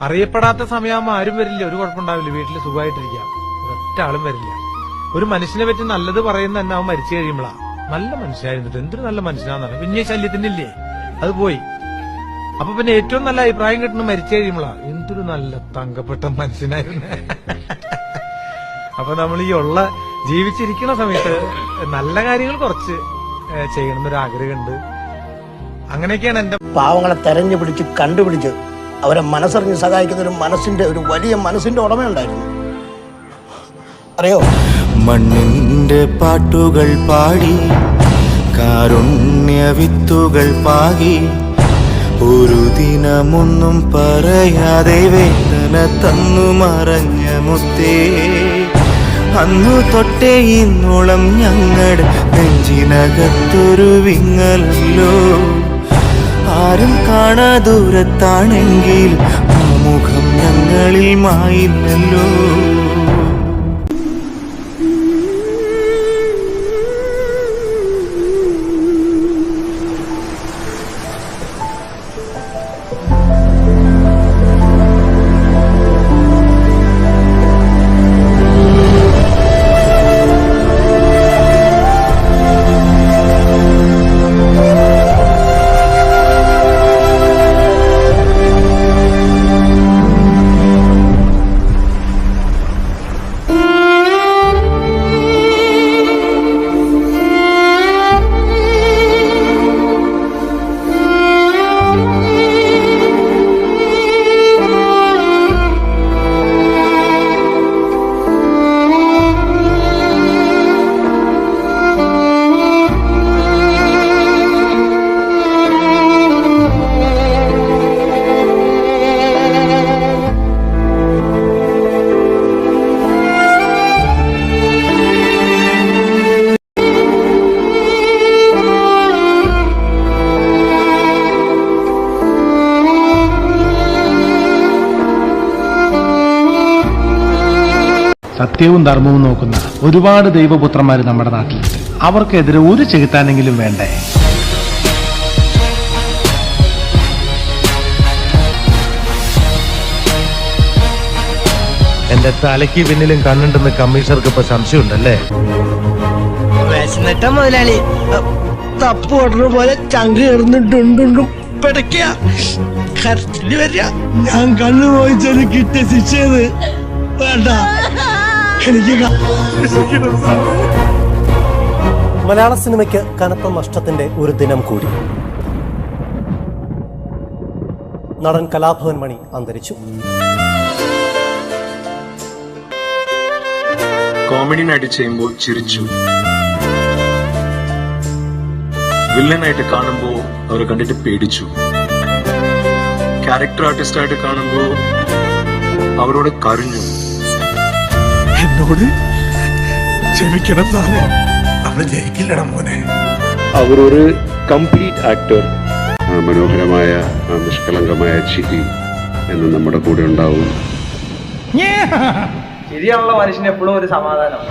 അറിയപ്പെടാത്ത സമയമാകുമ്പോ ആരും വരില്ല, ഒരു കുഴപ്പമുണ്ടാവില്ല, വീട്ടിൽ സുഖമായിട്ടിരിക്കാം, ഒറ്റ ആളും വരില്ല. ഒരു മനുഷ്യനെ പറ്റി നല്ലത് പറയുന്ന തന്നെ അവൻ മരിച്ചു കഴിയുമ്പോളാ നല്ല മനുഷ്യനായിരുന്നിട്ട് എന്തൊരു നല്ല മനുഷ്യനാന്നാണ്, പിന്നെ ശല്യത്തിനില്ലേ അത് പോയി. അപ്പൊ പിന്നെ ഏറ്റവും നല്ല അഭിപ്രായം കിട്ടുന്ന മരിച്ചു കഴിയുമ്പോളാ എന്തൊരു നല്ല തങ്കപ്പെട്ട മനുഷ്യനായിരുന്നു. അപ്പൊ നമ്മൾ ഈ ജീവിച്ചിരിക്കുന്ന സമയത്ത് നല്ല കാര്യങ്ങൾ കുറച്ച് ചെയ്യണമെന്നൊരു ആഗ്രഹമുണ്ട്. അങ്ങനെയൊക്കെയാണ് എന്റെ. പാവങ്ങളെ തെരഞ്ഞു പിടിച്ച് കണ്ടുപിടിച്ച് അവരെ മനസ്സറിഞ്ഞ് സഹായിക്കുന്ന ഒരു വലിയ മനസ്സിന്റെ ഉടമയുണ്ടായിരുന്നു. അറിയോ, മണ്ണിന്റെ പാട്ടുകൾ പാടി കാരുണ്യ വിത്തുകൾ പാകി ഒരു ദിനമൊന്നും പറയാതെ വേദന തന്നു മറഞ്ഞ മുത്തേ, അന്നു തൊട്ടേ ഇന്നോളം ഞങ്ങളുടെ നെഞ്ചിനകത്തൊരു വിങ്ങലല്ലോ. ആരും കാണാ ദൂരത്താണെങ്കിൽ ആ മുഖം ഞങ്ങളിൽ മായില്ലല്ലോ. സത്യവും ധർമ്മവും നോക്കുന്ന ഒരുപാട് ദൈവപുത്രന്മാർ നമ്മുടെ നാട്ടിലുണ്ട്. അവർക്കെതിരെ ഒരു ചെകുത്താനെങ്കിലും വേണ്ടേ? എന്റെ തലയ്ക്ക് പിന്നിലും കണ്ണുണ്ടെന്ന് കമ്മീഷണർക്ക് ഇപ്പൊ സംശയമുണ്ടല്ലേ? വിശന്നിട്ട മുതലാളി തപ്പ് ഓടുന്ന പോലെ ചങ്ക് കിടന്നിട്ടുണ്ടുണ്ടും പിടയ്ക്കുക, കരച്ചില് വരിക. ഞാൻ കണ്ണു പോയിച്ചത് കിട്ടിയ ശിക്ഷയത് വേണ്ട എനിക്ക്. മലയാള സിനിമയ്ക്ക് കനത്ത നഷ്ടത്തിന്റെ ഒരു ദിനം കൂടി. നടൻ കലാഭവൻ മണി അന്തരിച്ചു. കോമഡിനായിട്ട് ചെയ്യുമ്പോൾ ചിരിച്ചു, വില്ലനായിട്ട് കാണുമ്പോൾ അവരെ കണ്ടിട്ട് പേടിച്ചു, ക്യാരക്ടർ ആർട്ടിസ്റ്റായിട്ട് കാണുമ്പോൾ അവരോട് കരഞ്ഞു. എന്നോട് ക്ഷമിക്കണം സാറേ, അവള് ജയിക്കില്ലട മോനെ. അവരൊരു കംപ്ലീറ്റ് ആക്ടർ. മനോഹരമായ നിഷ്കളങ്കമായ ചിരി എന്ന് നമ്മുടെ കൂടെ ഉണ്ടാവും. ശരിയാണല്ലോ, മനുഷ്യന് എപ്പോഴും ഒരു സമാധാനം.